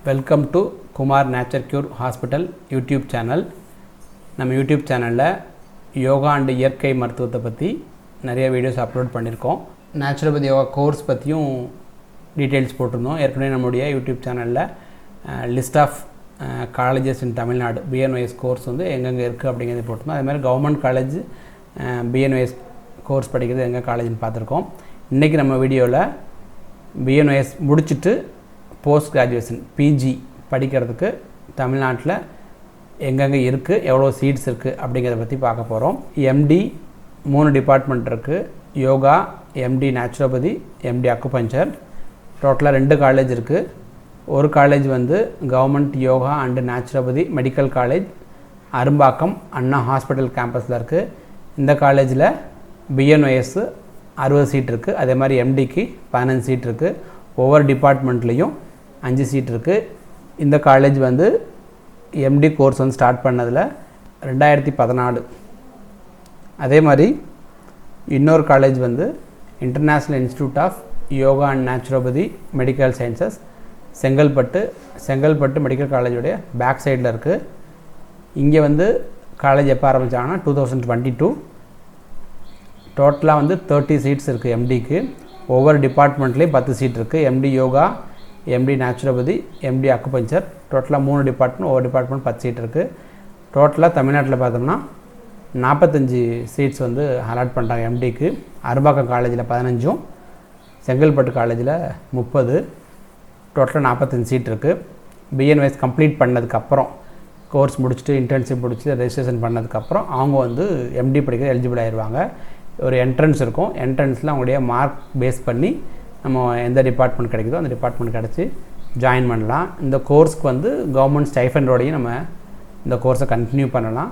Welcome to Kumar nature cure hospital YouTube channel. நம்ம YouTube சேனலில் yoga and இயற்கை மருத்துவத்தை பற்றி நிறைய வீடியோஸ் அப்லோட் பண்ணியிருக்கோம். நேச்சுரோபதி யோகா கோர்ஸ் பற்றியும் டீட்டெயில்ஸ் போட்டிருந்தோம். ஏற்கனவே நம்முடைய யூடியூப் சேனலில் list of colleges in Tamil Nadu BNYS course வந்து எங்கெங்கே இருக்குது அப்படிங்கிறது போட்டிருந்தோம். அதே மாதிரி கவர்மெண்ட் காலேஜ் பிஎன்ஒஎஸ் கோர்ஸ் படிக்கிறது எங்கே காலேஜ்னு பார்த்துருக்கோம். இன்றைக்கி நம்ம வீடியோவில் பிஎன்ஒஎஸ் முடிச்சுட்டு போஸ்ட் கிராஜுவேஷன் பிஜி படிக்கிறதுக்கு தமிழ்நாட்டில் எங்கெங்கே இருக்குது, எவ்வளோ சீட்ஸ் இருக்குது அப்படிங்கிறத பற்றி பார்க்க போகிறோம். எம்டி 3 டிபார்ட்மெண்ட் இருக்குது. Yoga, MD naturopathy, MD acupuncture. டோட்டலாக 2 காலேஜ் இருக்குது. ஒரு காலேஜ் வந்து government yoga and naturopathy medical college Arumbakkam Anna hospital கேம்பஸில் இருக்குது. இந்த காலேஜில் பிஎன்ஒஎஸ் 60 சீட் இருக்குது. அதே மாதிரி எம்டிக்கு 15 சீட் இருக்குது. ஒவ்வொரு டிபார்ட்மெண்ட்லேயும் 5 சீட் இருக்குது. இந்த காலேஜ் வந்து எம்டி கோர்ஸ் வந்து ஸ்டார்ட் பண்ணதில் 2014. அதே மாதிரி இன்னொரு காலேஜ் வந்து international institute of yoga and naturopathy medical sciences Chengalpattu medical காலேஜுடைய பேக் சைடில் இருக்குது. இங்கே வந்து காலேஜ் எப்போ ஆரம்பித்தாங்கன்னா 2022. டோட்டலாக வந்து 30 சீட்ஸ் இருக்குது எம்டிக்கு. ஒவ்வொரு டிபார்ட்மெண்ட்லேயும் 10 சீட் இருக்குது. MD yoga, MD naturopathy, MD acupuncture. டோட்டலாக 3 டிபார்ட்மெண்ட், ஒவ்வொரு டிபார்ட்மெண்ட் 10 சீட் இருக்குது. டோட்டலாக தமிழ்நாட்டில் பார்த்தோம்னா 45 சீட்ஸ் வந்து அலாட் பண்ணுறாங்க எம்டிக்கு. அரும்பாக்கம் காலேஜில் 15, செங்கல்பட்டு காலேஜில் 30. டோட்டலாக 45 சீட் இருக்குது. பிஎன்ஒஎஸ் கம்ப்ளீட் பண்ணதுக்கப்புறம், கோர்ஸ் முடிச்சுட்டு இன்டர்ன்ஷிப் முடிச்சுட்டு ரெஜிஸ்ட்ரேஷன் பண்ணதுக்கப்புறம் அவங்க வந்து எம்டி படிக்க எலிஜிபிள் ஆகிடுவாங்க. ஒரு என்ட்ரன்ஸ் இருக்கும். என்ட்ரன்ஸில் அவங்களுடைய மார்க் பேஸ் பண்ணி நம்ம எந்த டிபார்ட்மெண்ட் கிடைக்குதோ அந்த டிபார்ட்மெண்ட் கிடச்சி ஜாயின் பண்ணலாம். இந்த கோர்ஸ்க்கு வந்து கவர்மெண்ட் ஸ்டைஃபண்டோடையும் நம்ம இந்த கோர்ஸை கண்டினியூ பண்ணலாம்.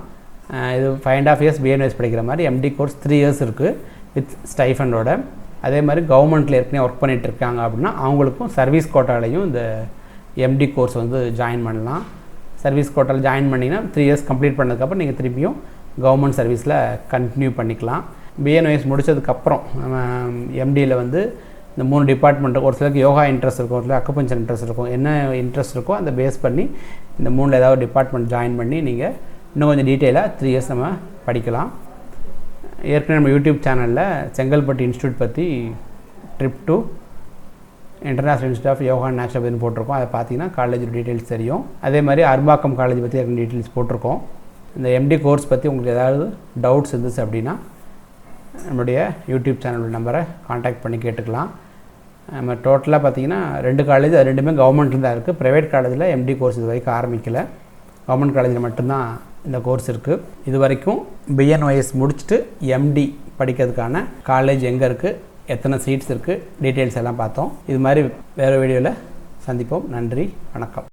இது 5.5 இயர்ஸ் பிஎன்ஒஎஸ் படிக்கிற மாதிரி எம்டி கோர்ஸ் 3 இயர்ஸ் இருக்குது வித் ஸ்டைஃபண்டோட. அதே மாதிரி கவர்மெண்ட்டில் ஏற்கனவே ஒர்க் பண்ணிகிட்டு இருக்காங்க அப்படின்னா அவங்களுக்கும் சர்வீஸ் கோட்டாலையும் இந்த எம்டி கோர்ஸ் வந்து ஜாயின் பண்ணலாம். சர்வீஸ் கோட்டாவில் ஜாயின் பண்ணிங்கன்னா 3 இயர்ஸ் கம்ப்ளீட் பண்ணதுக்கப்புறம் நீங்கள் திருப்பியும் கவர்மெண்ட் சர்வீஸில் கண்டினியூ பண்ணிக்கலாம். பிஎன்ஒஎஸ் முடித்ததுக்கப்புறம் நம்ம எம்டியில் வந்து இந்த 3 டிபார்ட்மெண்ட்டு, ஒரு சிலருக்கு யோகா இன்ட்ரெஸ்ட் இருக்கும், ஒரு சிலருக்கு அக்குபஞ்சர் இன்ட்ரெஸ்ட் இருக்கும். என்ன இன்ட்ரெஸ்ட் இருக்கோ அந்த பேஸ் பண்ணி இந்த 3ல் ஏதாவது டிபார்ட்மெண்ட் ஜாயின் பண்ணி நீங்கள் இன்னும் கொஞ்சம் டீட்டெயிலாக 3 இயர்ஸ் நம்ம படிக்கலாம். ஏற்கனவே நம்ம யூடியூப் சேனலில் செங்கல்பட்டு இன்ஸ்டியூட் பற்றி trip to international institute of yoga and நேச்சுரோபதினு போட்டிருக்கோம். அதை பார்த்தீங்கன்னா காலேஜ் டீட்டெயில்ஸ் தெரியும். அதே மாதிரி அரும்பாக்கம் காலேஜ் பற்றி ஏற்கனவே டீட்டெயில்ஸ் போட்டிருக்கோம். இந்த எம்டி கோர்ஸ் பற்றி உங்களுக்கு ஏதாவது டவுட்ஸ் இருந்துச்சு அப்படின்னா நம்மளுடைய யூடியூப் சேனல் நம்பரை காண்டாக்ட் பண்ணி கேட்டுக்கலாம். நம்ம டோட்டலாக பார்த்திங்கன்னா 2 காலேஜ், அது 2மே கவர்மெண்ட்டில் தான் இருக்குது. ப்ரைவேட் காலேஜில் எம்டி கோர்ஸ் இது வரைக்கும் ஆரம்பிக்கலை. கவர்மெண்ட் காலேஜில் மட்டும்தான் இந்த கோர்ஸ் இருக்குது. இது வரைக்கும் பிஎன்ஒஎஸ் முடிச்சுட்டு எம்டி படிக்கிறதுக்கான காலேஜ் எங்கே இருக்குது, எத்தனை சீட்ஸ் இருக்குது, டீட்டெயில்ஸ் எல்லாம் பார்த்தோம். இது மாதிரி வேறு வீடியோவில் சந்திப்போம். நன்றி, வணக்கம்.